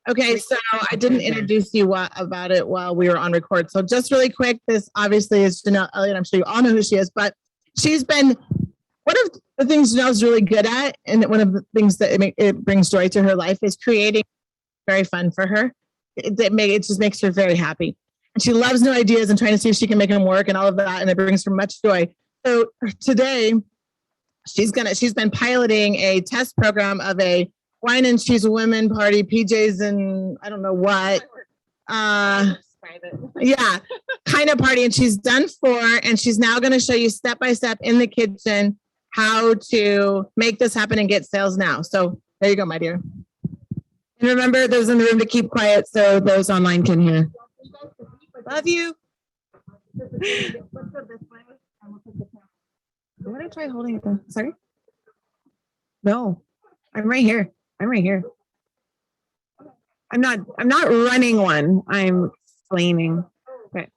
Okay, so I didn't introduce you about it while we were on record. So just really quick, this obviously is Janelle Elliott. I'm sure you all know who she is, but she's been one of the things Janelle's really good at, and one of the things that it brings joy to her life is creating. Very fun for her. It just makes her very happy, and she loves new ideas and trying to see if she can make them work and all of that, and it brings her much joy. So today, she's been piloting a test program of a wine and cheese women party, PJs and I don't know what. Yeah, kind of party. And she's done 4, and she's now going to show you step by step in the kitchen how to make this happen and get sales now. So there you go, my dear. And remember, those in the room to keep quiet so those online can hear. Love you. What did I try holding it though? Sorry? No, I'm right here. I'm right here. I'm not running one. I'm explaining. Okay.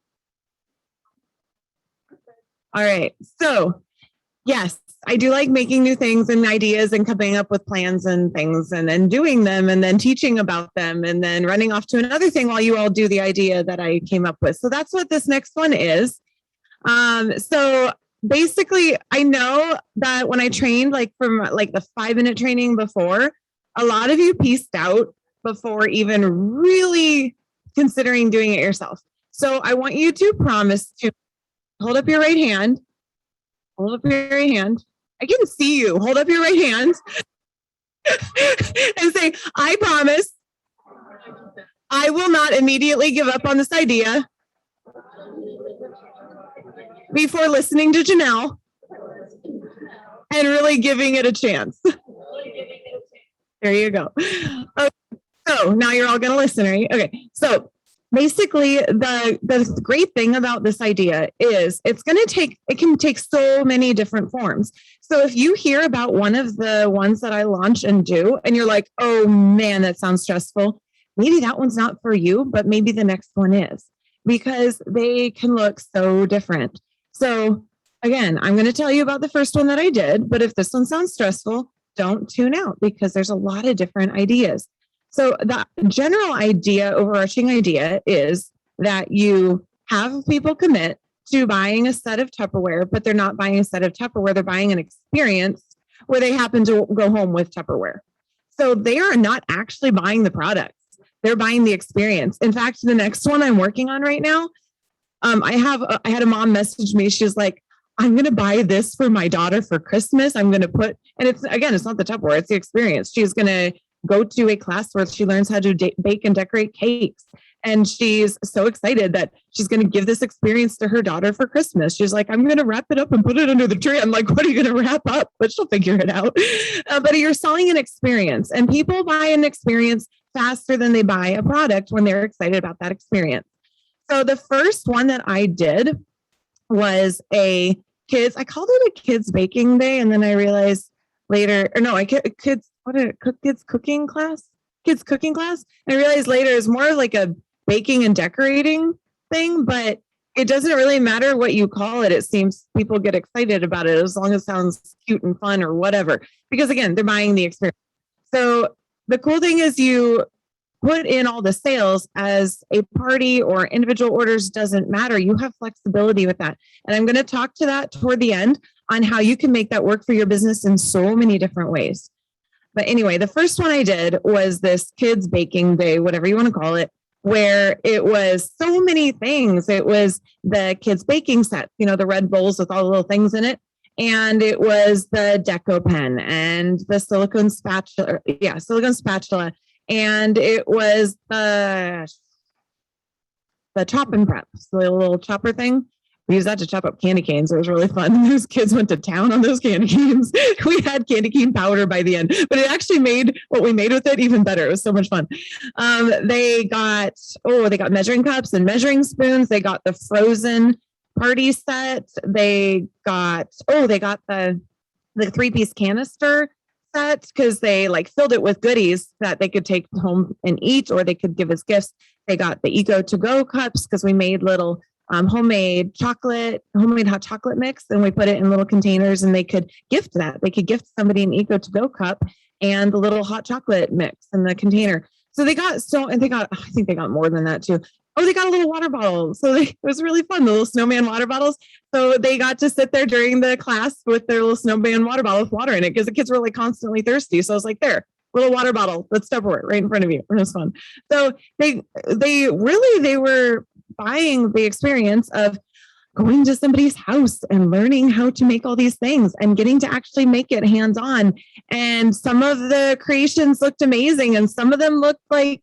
All right. So yes, I do like making new things and ideas and coming up with plans and things and then doing them and then teaching about them and then running off to another thing while you all do the idea that I came up with. So that's what this next one is. So basically, I know that when I trained, like from like the 5-minute training before, a lot of you pieced out before even really considering doing it yourself. So I want you to promise to hold up your right hand. Hold up your right hand. I can see you. Hold up your right hand and say, I promise I will not immediately give up on this idea before listening to Janelle and really giving it a chance. There you go. Okay, so now you're all going to listen, right? Okay. So basically the great thing about this idea is it can take so many different forms. So if you hear about one of the ones that I launch and do, and you're like, oh man, that sounds stressful. Maybe that one's not for you, but maybe the next one is, because they can look so different. So again, I'm going to tell you about the first one that I did, but if this one sounds stressful, don't tune out because there's a lot of different ideas. So the general idea, overarching idea is that you have people commit to buying a set of Tupperware, but they're not buying a set of Tupperware. They're buying an experience where they happen to go home with Tupperware. So they are not actually buying the products. They're buying the experience. In fact, the next one I'm working on right now, I had a mom message me. She's like, I'm going to buy this for my daughter for Christmas. I'm going to put, and it's not the Tupperware, it's the experience. She's going to go to a class where she learns how to bake and decorate cakes. And she's so excited that she's going to give this experience to her daughter for Christmas. She's like, I'm going to wrap it up and put it under the tree. I'm like, what are you going to wrap up? But she'll figure it out. But you're selling an experience, and people buy an experience faster than they buy a product when they're excited about that experience. So the first one that I did was I called it a kids baking day. And then I realized later, kids cooking class. And I realized later it's more like a baking and decorating thing, but it doesn't really matter what you call it. It seems people get excited about it as long as it sounds cute and fun or whatever, because again, they're buying the experience. So the cool thing is you put in all the sales as a party or individual orders, doesn't matter. You have flexibility with that. And I'm going to talk to that toward the end on how you can make that work for your business in so many different ways. But anyway, the first one I did was this kids baking day, whatever you want to call it, where it was so many things. It was the kids baking set, the red bowls with all the little things in it. And it was the deco pen and the silicone spatula. And it was the chop and prep, so the little chopper thing. We used that to chop up candy canes. It was really fun. Those kids went to town on those candy canes. We had candy cane powder by the end, but it actually made what we made with it even better. It was so much fun. They got measuring cups and measuring spoons. They got the frozen party set. They got the 3-piece canister set because they like filled it with goodies that they could take home and eat, or they could give as gifts. They got the Eco to go cups because we made little homemade hot chocolate mix, and we put it in little containers, and they could gift that. They could gift somebody an Eco to go cup and the little hot chocolate mix in the container. So they got and they got, I think they got more than that too. Oh, they got a little water bottle. So it was really fun, the little snowman water bottles. So they got to sit there during the class with their little snowman water bottle with water in it because the kids were like constantly thirsty. So I was like, there, little water bottle, let's Tupperware right in front of you. It was fun. So they were buying the experience of going to somebody's house and learning how to make all these things and getting to actually make it hands-on. And some of the creations looked amazing and some of them looked like,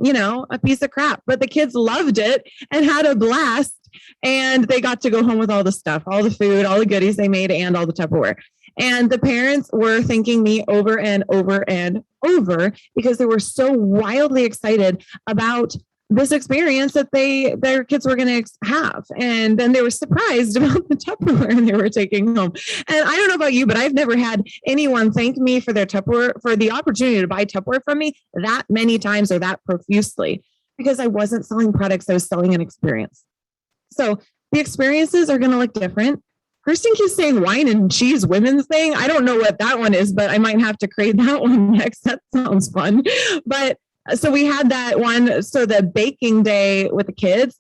a piece of crap, but the kids loved it and had a blast. And they got to go home with all the stuff, all the food, all the goodies they made, and all the Tupperware. And the parents were thanking me over and over and over because they were so wildly excited about this experience that their kids were going to have. And then they were surprised about the Tupperware they were taking home. And I don't know about you, but I've never had anyone thank me for their Tupperware, for the opportunity to buy Tupperware from me that many times or that profusely, because I wasn't selling products. I was selling an experience. So the experiences are going to look different. Kirsten keeps saying wine and cheese women's thing. I don't know what that one is, but I might have to create that one next. That sounds fun. But so we had that one. So the baking day with the kids,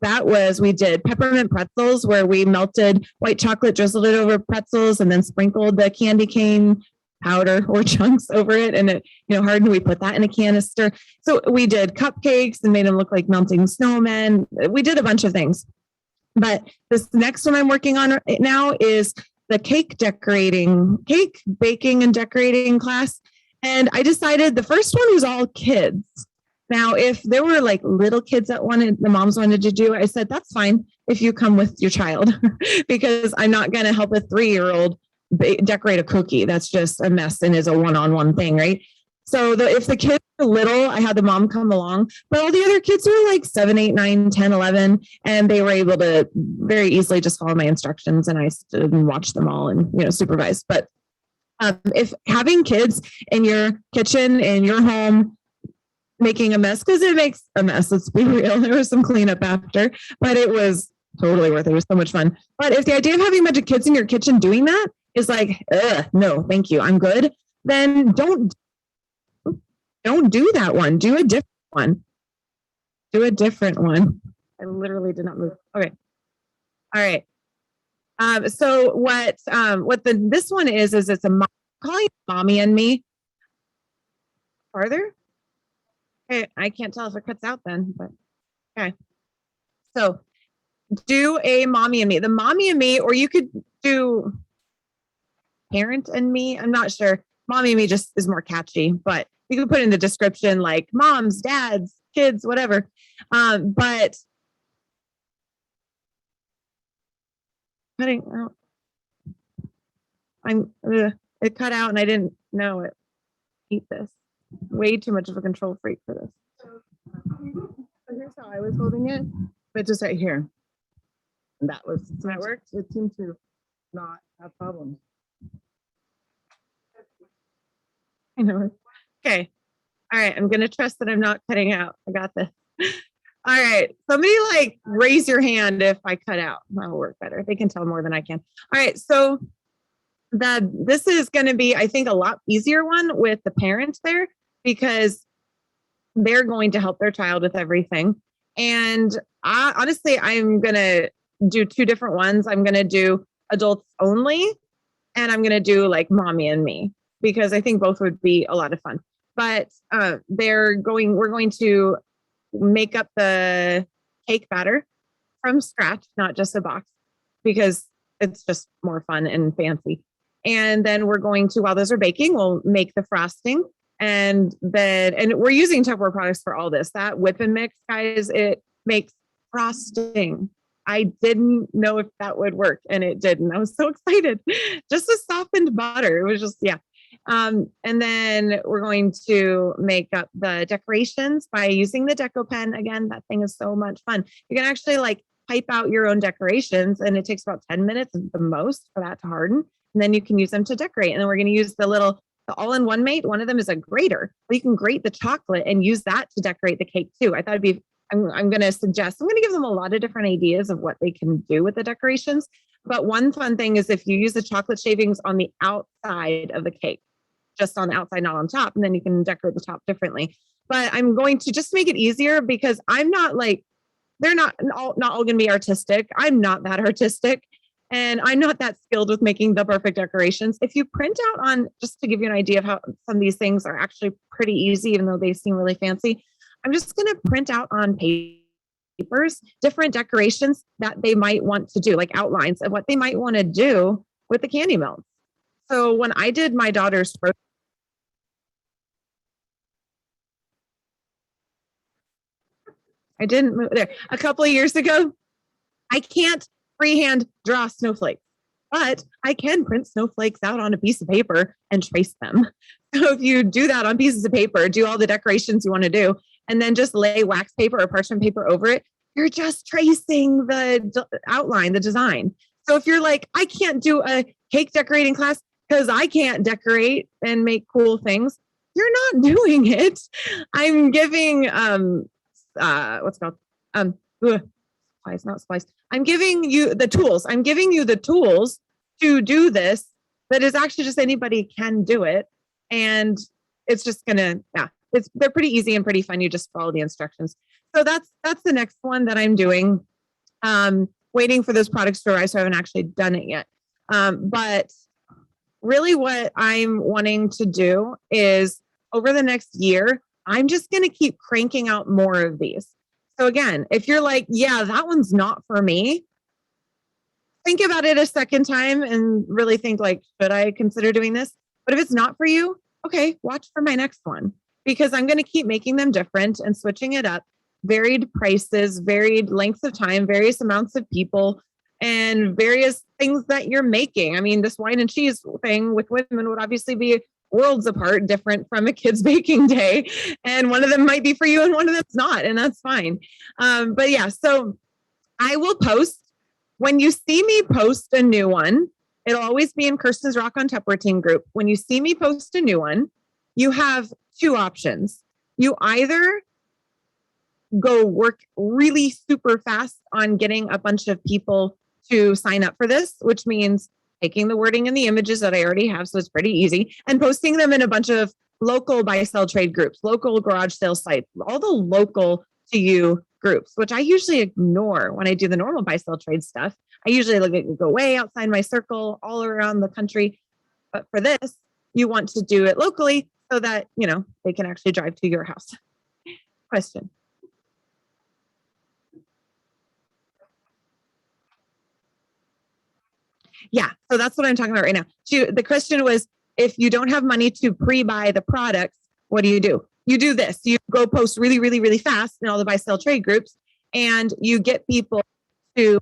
we did peppermint pretzels where we melted white chocolate, drizzled it over pretzels, and then sprinkled the candy cane powder or chunks over it. And it, hardened. We put that in a canister. So we did cupcakes and made them look like melting snowmen. We did a bunch of things. But this next one I'm working on right now is the cake baking and decorating class. And I decided the first one was all kids. Now, if there were like little kids that the moms wanted to do, I said, that's fine if you come with your child, because I'm not going to help a 3-year-old decorate a cookie. That's just a mess and is a one-on-one thing, right? So if the kids were little, I had the mom come along, but all the other kids were like 7, 8, 9, 10, 11, and they were able to very easily just follow my instructions, and I stood and watched them all and, supervise. But if having kids in your kitchen, in your home, making a mess, because it makes a mess, let's be real. There was some cleanup after, but it was totally worth it. It was so much fun. But if the idea of having a bunch of kids in your kitchen doing that is like, no, thank you, I'm good, then don't do that one. Do a different one. I literally did not move. Okay. All right. So what this one is it's calling it Mommy and Me. Farther? Okay, I can't tell if it cuts out then, but okay. So do a Mommy and Me. The Mommy and Me, or you could do Parent and Me. I'm not sure. Mommy and Me just is more catchy, but you can put in the description like moms, dads, kids, whatever. But cutting out. It cut out and I didn't know it. Hate this. Way too much of a control freak for this. So here's how I was holding it, but just right here. And that worked. It seemed to not have problems. I know. Okay. All right. I'm going to trust that I'm not cutting out. I got this. All right. Somebody raise your hand if I cut out. That'll work better. They can tell more than I can. All right. So this is going to be, I think, a lot easier one with the parents there, because they're going to help their child with everything. And honestly, I'm going to do 2 different ones. I'm going to do adults only, and I'm going to do Mommy and Me, because I think both would be a lot of fun. But we're going to make up the cake batter from scratch, not just a box, because it's just more fun and fancy. And then we're going to, while those are baking, we'll make the frosting. And we're using Tupperware products for all this. That whip and mix, guys, it makes frosting. I didn't know if that would work, and it didn't. I was so excited. Just a softened butter. It was just, yeah. And then we're going to make up the decorations by using the Deco Pen. Again, that thing is so much fun. You can actually type out your own decorations, and it takes about 10 minutes at the most for that to harden. And then you can use them to decorate. And then we're going to use the all-in-one mate. One of them is a grater. You can grate the chocolate and use that to decorate the cake too. I thought I'm going to give them a lot of different ideas of what they can do with the decorations. But one fun thing is if you use the chocolate shavings on the outside of the cake, just on the outside, not on top, and then you can decorate the top differently. but I'm going to just make it easier because I'm not like, they're not all going to be artistic. I'm not that artistic. And I'm not that skilled with making the perfect decorations. If you print out on, just to give you an idea of how some of these things are actually pretty easy, even though they seem really fancy, I'm just going to print out on papers different decorations that they might want to do, like outlines of what they might want to do with the candy melt. So when I did my daughter's I didn't move there a couple of years ago. I can't freehand draw snowflakes, but I can print snowflakes out on a piece of paper and trace them. So if you do that on pieces of paper, do all the decorations you want to do, and then just lay wax paper or parchment paper over it, you're just tracing the outline, the design. So if you're like, I can't do a cake decorating class because I can't decorate and make cool things, you're not doing it. I'm giving what's it called supplies, not supplies. I'm giving you the tools. I'm giving you the tools to do this. That is actually just anybody can do it, and it's just gonna they're pretty easy and pretty fun. You just follow the instructions. So that's the next one that I'm doing. Waiting for those products to arrive, so I haven't actually done it yet. But really, what I'm wanting to do is over the next year, I'm just going to keep cranking out more of these. So again, if you're like, yeah, that one's not for me, think about it a second time and really think like, should I consider doing this? But if it's not for you, okay, watch for my next one, because I'm going to keep making them different and switching it up, varied prices, varied lengths of time, various amounts of people, and various things that you're making. I mean, this wine and cheese thing with women would obviously be worlds apart, different from a kid's baking day. And one of them might be for you and one of them's not, and that's fine. But yeah, so I will post. When you see me post a new one, it'll always be in Kirsten's Rock on Tupperware Team group. When you see me post a new one, you have two options. You either go work really super fast on getting a bunch of people to sign up for this, which means taking the wording and the images that I already have, so it's pretty easy, and posting them in a bunch of local buy sell trade groups, local garage sale sites, all the local to you groups, which I usually ignore when I do the normal buy sell trade stuff. I usually go way outside my circle, all around the country. But for this, you want to do it locally so that, you know, they can actually drive to your house. Question. Yeah, so that's what I'm talking about right now. The question was, if you don't have money to pre-buy the products, what do? You do this. You go post really, really, really fast in all the buy, sell, trade groups, and you get people to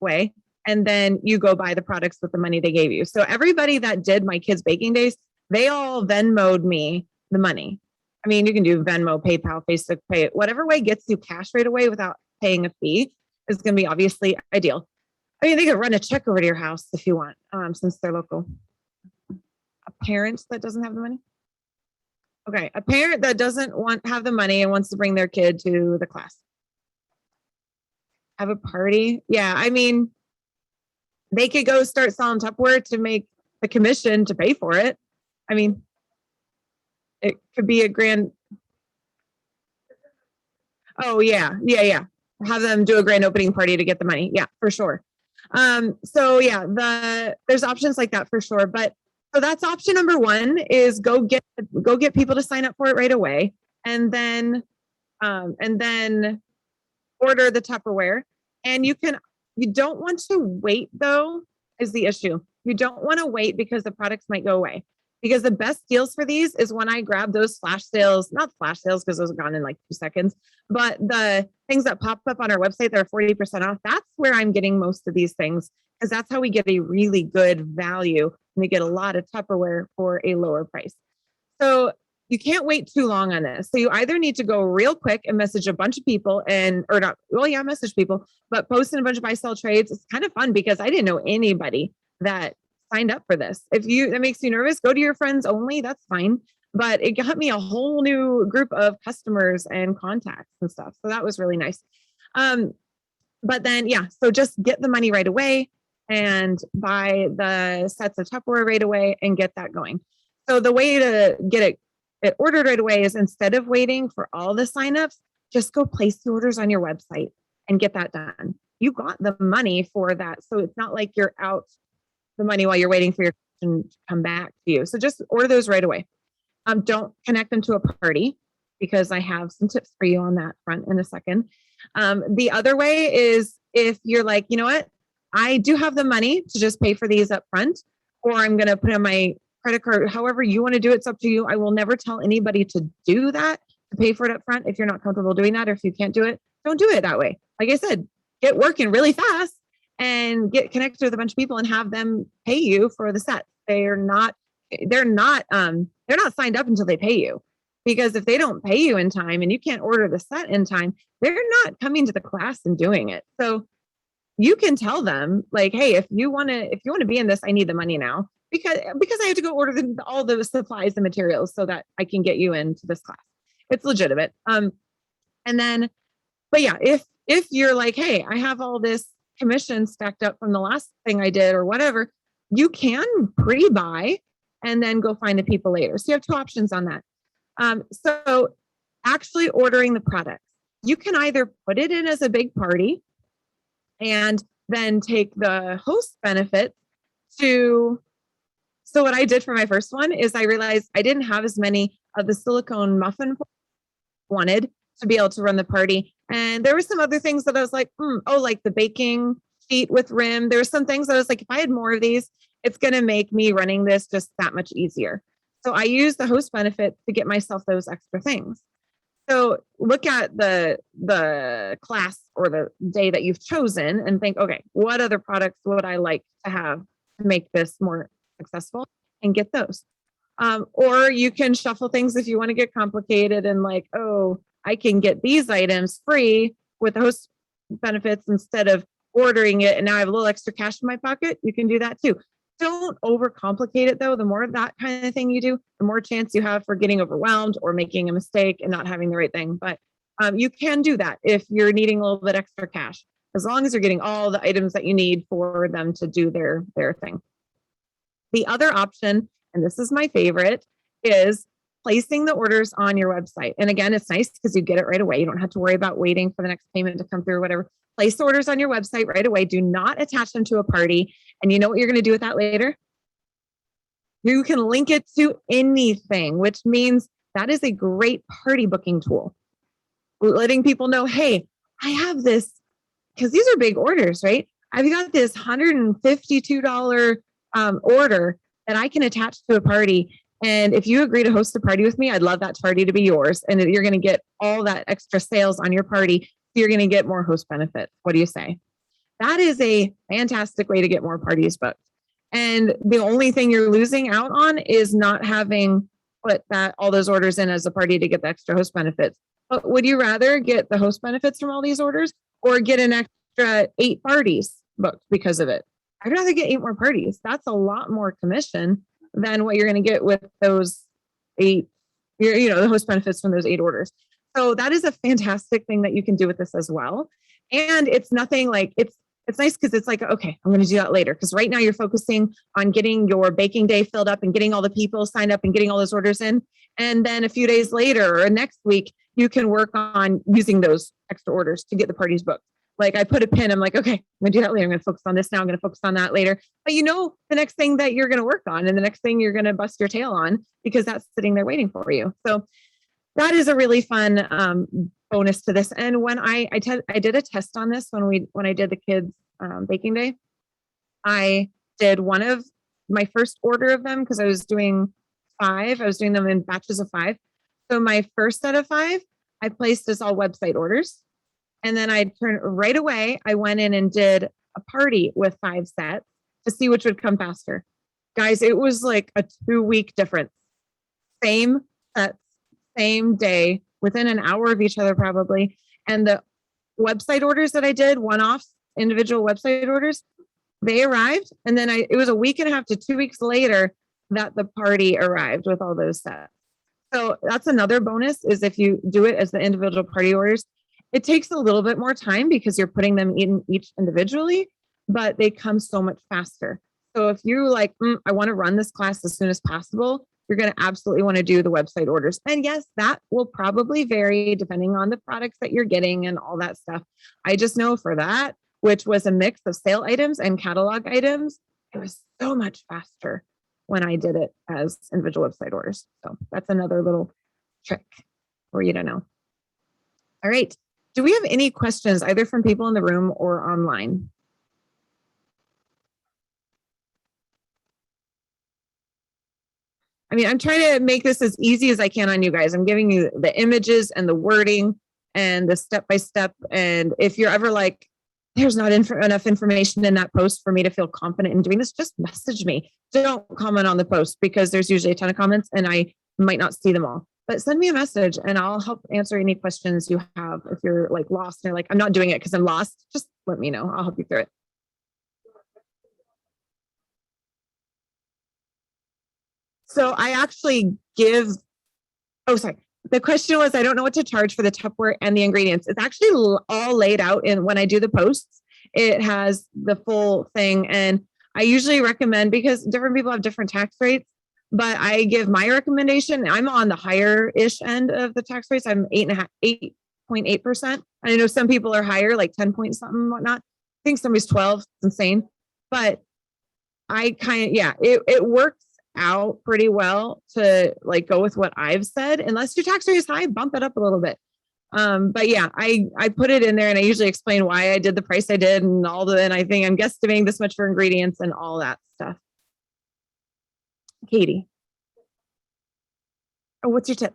way, and then you go buy the products with the money they gave you. So everybody that did my kids' baking days, they all Venmo'd me the money. I mean, you can do Venmo, PayPal, Facebook Pay, whatever way gets you cash right away without paying a fee is going to be obviously ideal. I mean, they could run a check over to your house if you want, since they're local. A parent that doesn't have the money? Okay, a parent that doesn't have the money and wants to bring their kid to the class. Have a party? Yeah, I mean, they could go start selling Tupperware to make the commission to pay for it. I mean, it could be a grand. Oh, yeah. Have them do a grand opening party to get the money. Yeah, for sure. So yeah, there's options like that for sure. But so that's option number one, is go get people to sign up for it right away, and then order the Tupperware. And you don't want to wait though, is the issue. You don't want to wait because the products might go away. Because the best deals for these is when I grab those flash sales, not flash sales because those are gone in like 2 seconds, but the things that pop up on our website that are 40% off, that's where I'm getting most of these things, because that's how we get a really good value, and we get a lot of Tupperware for a lower price. So you can't wait too long on this. So you either need to go real quick and message a bunch of people message people, but post in a bunch of buy sell trades. It's kind of fun because I didn't know anybody that signed up for this. If that makes you nervous, go to your friends only. That's fine. But it got me a whole new group of customers and contacts and stuff. So that was really nice. But then, yeah, so just get the money right away and buy the sets of Tupperware right away and get that going. So the way to get it it ordered right away is instead of waiting for all the signups, just go place the orders on your website and get that done. You got the money for that. So it's not like you're out the money while you're waiting for your question to come back to you. So just order those right away. Don't connect them to a party, because I have some tips for you on that front in a second. The other way is if you're like, you know what, I do have the money to just pay for these up front, or I'm going to put on my credit card, however you want to do it, it's up to you. I will never tell anybody to do that, to pay for it up front. If you're not comfortable doing that, or if you can't do it, don't do it that way. Like I said, get working really fast and get connected with a bunch of people and have them pay you for the set. They're not signed up until they pay you, because if they don't pay you in time and you can't order the set in time, they're not coming to the class and doing it. So you can tell them like, hey, if you want to be in this, I need the money now, because I have to go order all the supplies and materials so that I can get you into this class. It's legitimate. And then, but yeah, if you're like, hey, I have all this commission stacked up from the last thing I did or whatever, you can pre-buy and then go find the people later. So you have two options on that. So actually ordering the products, you can either put it in as a big party and then take the host benefits to. So what I did for my first one is I realized I didn't have as many of the silicone muffin wanted to be able to run the party. And there were some other things that I was like, like the baking sheet with rim. There were some things that I was like, if I had more of these, it's going to make me running this just that much easier. So I used the host benefit to get myself those extra things. So look at the class or the day that you've chosen and think, okay, what other products would I like to have to make this more successful, and get those. Or you can shuffle things if you want to get complicated and like, oh, I can get these items free with the host benefits instead of ordering it, and now I have a little extra cash in my pocket. You can do that too. Don't overcomplicate it though. The more of that kind of thing you do, the more chance you have for getting overwhelmed or making a mistake and not having the right thing. But you can do that if you're needing a little bit extra cash, as long as you're getting all the items that you need for them to do their thing. The other option, and this is my favorite, is placing the orders on your website. And again, it's nice because you get it right away. You don't have to worry about waiting for the next payment to come through or whatever. Place the orders on your website right away. Do not attach them to a party. And you know what you're going to do with that later? You can link it to anything, which means that is a great party booking tool. Letting people know, hey, I have this, because these are big orders, right? I've got this $152 order that I can attach to a party. And if you agree to host a party with me, I'd love that party to be yours. And you're going to get all that extra sales on your party. You're going to get more host benefits. What do you say? That is a fantastic way to get more parties booked. And the only thing you're losing out on is not having put all those orders in as a party to get the extra host benefits. But would you rather get the host benefits from all these orders or get an extra 8 parties booked because of it? I'd rather get 8 more parties. That's a lot more commission than what you're going to get with those 8, the host benefits from those 8 orders. So that is a fantastic thing that you can do with this as well. And it's nothing like, it's nice because it's like, okay, I'm going to do that later. Because right now you're focusing on getting your baking day filled up and getting all the people signed up and getting all those orders in. And then a few days later or next week, you can work on using those extra orders to get the parties booked. Like I put a pin, I'm like, okay, I'm going to do that later. I'm going to focus on this now. I'm going to focus on that later. But the next thing that you're going to work on and the next thing you're going to bust your tail on because that's sitting there waiting for you. So that is a really fun bonus to this. And when I did a test on this when I did the kids baking day, I did one of my first order of them because I was doing 5. I was doing them in batches of 5. So my first set of 5, I placed as all website orders. And then I turned right away. I went in and did a party with 5 sets to see which would come faster. Guys, it was like a 2-week difference. Same sets, same day, within an hour of each other probably. And the website orders that I did, one-off individual website orders, they arrived. And then it was a week and a half to 2 weeks later that the party arrived with all those sets. So that's another bonus is if you do it as the individual party orders, it takes a little bit more time because you're putting them in each individually, but they come so much faster. So if you like, I want to run this class as soon as possible, you're going to absolutely want to do the website orders. And yes, that will probably vary depending on the products that you're getting and all that stuff. I just know for that, which was a mix of sale items and catalog items, it was so much faster when I did it as individual website orders. So that's another little trick for you to know. All right. Do we have any questions either from people in the room or online? I mean, I'm trying to make this as easy as I can on you guys. I'm giving you the images and the wording and the step-by-step. And if you're ever like, there's not enough information in that post for me to feel confident in doing this, just message me. Don't comment on the post because there's usually a ton of comments and I might not see them all. But send me a message and I'll help answer any questions you have. If you're like lost and you're like, I'm not doing it because I'm lost, just let me know. I'll help you through it. So I actually give, oh, sorry. The question was, I don't know what to charge for the Tupperware and the ingredients. It's actually all laid out in when I do the posts. It has the full thing. And I usually recommend, because different people have different tax rates, but I give my recommendation. I'm on the higher-ish end of the tax rates. I'm 8.8%. I know some people are higher, like 10 point something, whatnot. I think somebody's 12. It's insane. But I kind of, yeah, it works out pretty well to like go with what I've said. Unless your tax rate is high, bump it up a little bit. But yeah, I put it in there and I usually explain why I did the price I did and all the, and I think I'm guesstimating this much for ingredients and all that stuff. Katie. Oh, what's your tip?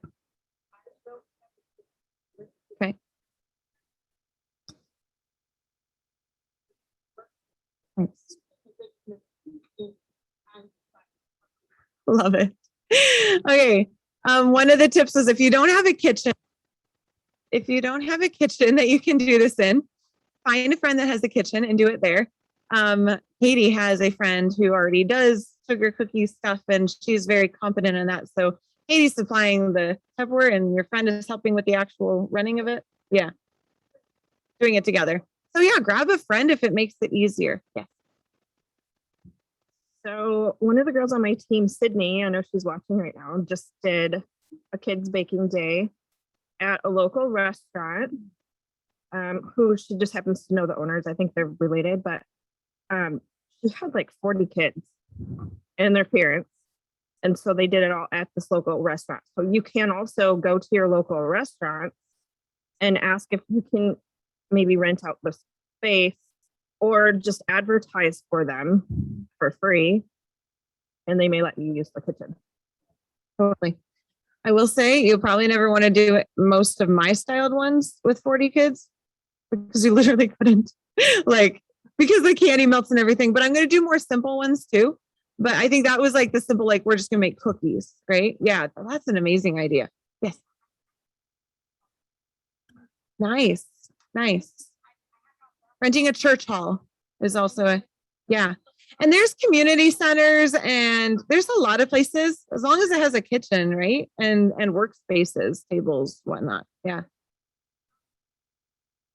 Okay. Thanks. Love it. Okay. One of the tips is if you don't have a kitchen that you can do this in, find a friend that has a kitchen and do it there. Katie has a friend who already does sugar cookie stuff and she's very competent in that. So Katie's supplying the Tupperware and your friend is helping with the actual running of it. Yeah. Doing it together. So yeah, grab a friend if it makes it easier. Yeah. So one of the girls on my team, Sydney, I know she's watching right now, just did a kids baking day at a local restaurant. Who she just happens to know the owners. I think they're related, but she had like 40 kids and their parents. And so they did it all at this local restaurant. So you can also go to your local restaurant and ask if you can maybe rent out the space or just advertise for them for free. And they may let you use the kitchen. Totally. I will say you'll probably never want to do most of my styled ones with 40 kids because you literally couldn't, like, because the candy melts and everything. But I'm going to do more simple ones too. But I think that was like the simple, like, we're just going to make cookies, right? Yeah, that's an amazing idea. Yes. Nice. Nice. Renting a church hall is also a, yeah. And there's community centers and there's a lot of places, as long as it has a kitchen, right? And workspaces, tables, whatnot. Yeah.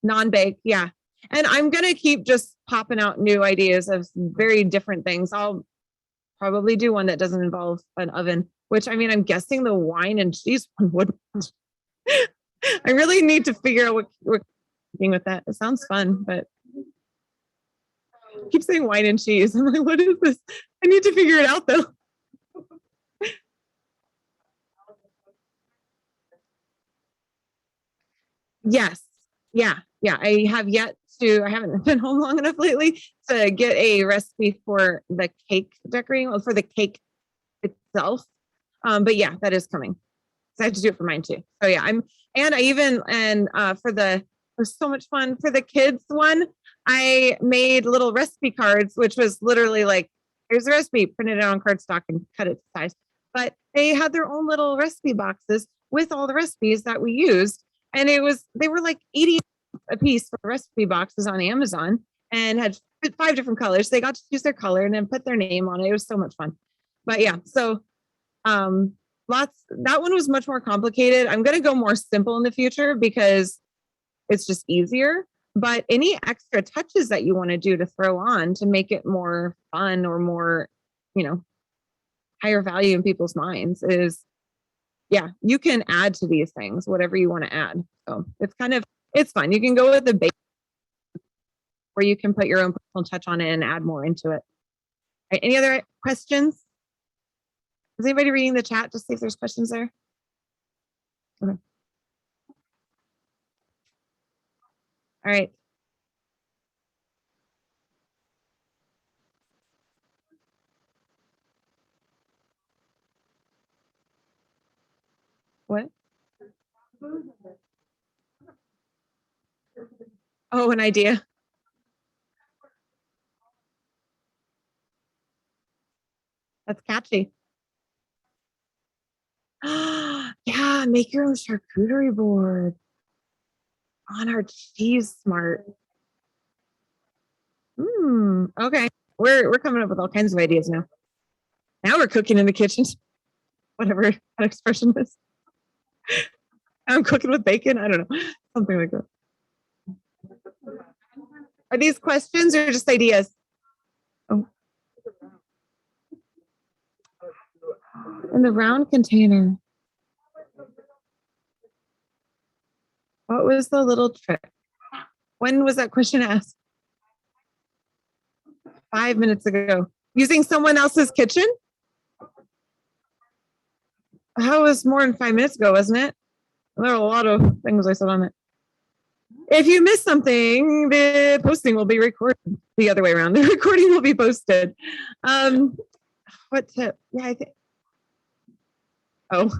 Non-bake. Yeah. And I'm going to keep just popping out new ideas of very different things. I'll probably do one that doesn't involve an oven, which, I mean, I'm guessing the wine and cheese one would. I really need to figure out what we're doing with that. It sounds fun, but I keep saying wine and cheese. I'm like, what is this? I need to figure it out though. Yes. Yeah. Yeah. I haven't been home long enough lately to get a recipe for the cake decorating, well, for the cake itself. But yeah, that is coming. So I have to do it for mine too. So yeah, it was so much fun for the kids one. I made little recipe cards, which was literally like, here's the recipe, printed it on cardstock and cut it to size. But they had their own little recipe boxes with all the recipes that we used. And they were like 80 a piece for the recipe boxes on Amazon and had 5 different colors. They got to choose their color and then put their name on it. It was so much fun. But yeah, so that one was much more complicated. I'm going to go more simple in the future because it's just easier. But any extra touches that you want to do to throw on to make it more fun or more, higher value in people's minds is, yeah, you can add to these things, whatever you want to add. So it's fun. You can go with the base where you can put your own personal touch on it and add more into it. Right, any other questions? Is anybody reading the chat? Just see if there's questions there. Okay. All right. What? Oh, an idea. That's catchy. Yeah, make your own charcuterie board on our cheese smart. Okay. We're coming up with all kinds of ideas now. Now we're cooking in the kitchen. Whatever that expression is. I'm cooking with bacon. I don't know. Something like that. Are these questions or just ideas? Oh. In the round container. What was the little trick? When was that question asked? 5 minutes ago. Using someone else's kitchen? That was more than 5 minutes ago, wasn't it? There are a lot of things I said on it. If you missed something, the posting will be recorded the other way around. The recording will be posted. What tip? Yeah, I think. Oh,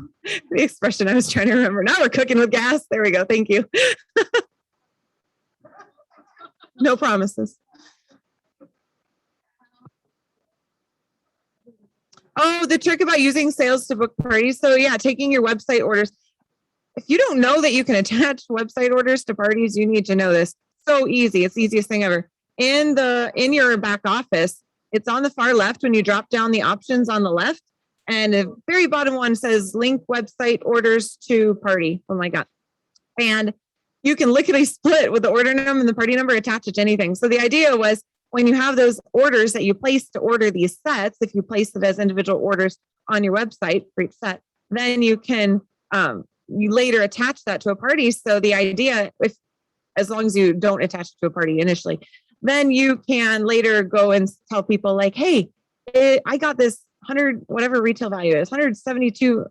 the expression I was trying to remember. Now we're cooking with gas. There we go. Thank you. No promises. Oh, the trick about using sales to book parties. So yeah, taking your website orders. If you don't know that you can attach website orders to parties, you need to know this. So easy. It's the easiest thing ever. In your back office, it's on the far left when you drop down the options on the left. And the very bottom one says link website orders to party. Oh my God. And you can lickety split with the order number and the party number, attach it to anything. So the idea was when you have those orders that you place to order these sets, if you place it as individual orders on your website for each set, then you can you later attach that to a party. So the idea, as long as you don't attach it to a party initially, then you can later go and tell people like, hey, I got this 100, whatever retail value is, $172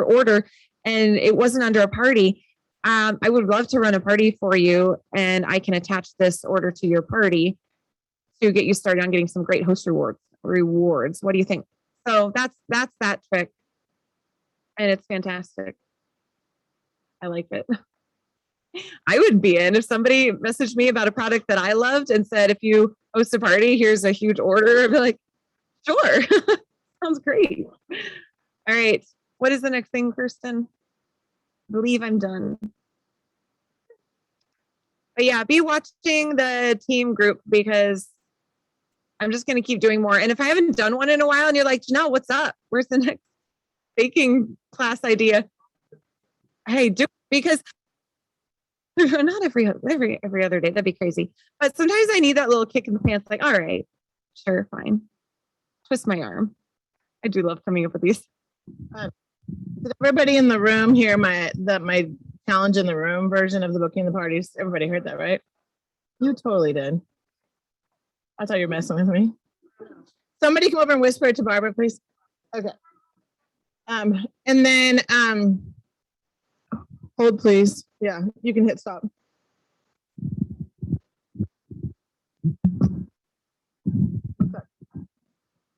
order, and it wasn't under a party. I would love to run a party for you, and I can attach this order to your party to get you started on getting some great host rewards. What do you think? So that's that trick, and it's fantastic. I like it. I would be in if somebody messaged me about a product that I loved and said, if you host a party, here's a huge order. I'd be like, sure. Sounds great. All right. What is the next thing, Kirsten? I believe I'm done. But yeah, be watching the team group because I'm just going to keep doing more. And if I haven't done one in a while and you're like, Janelle, what's up? Where's the next baking class idea? Hey, do it, because not every other day. That'd be crazy. But sometimes I need that little kick in the pants. Like, all right, sure, fine. Twist my arm. I do love coming up with these. Did everybody in the room hear my challenge in the room version of the booking the parties? Everybody heard that, right? You totally did. I thought you were messing with me. Somebody come over and whisper it to Barbara, please. Okay. And then hold, please. Yeah, you can hit stop.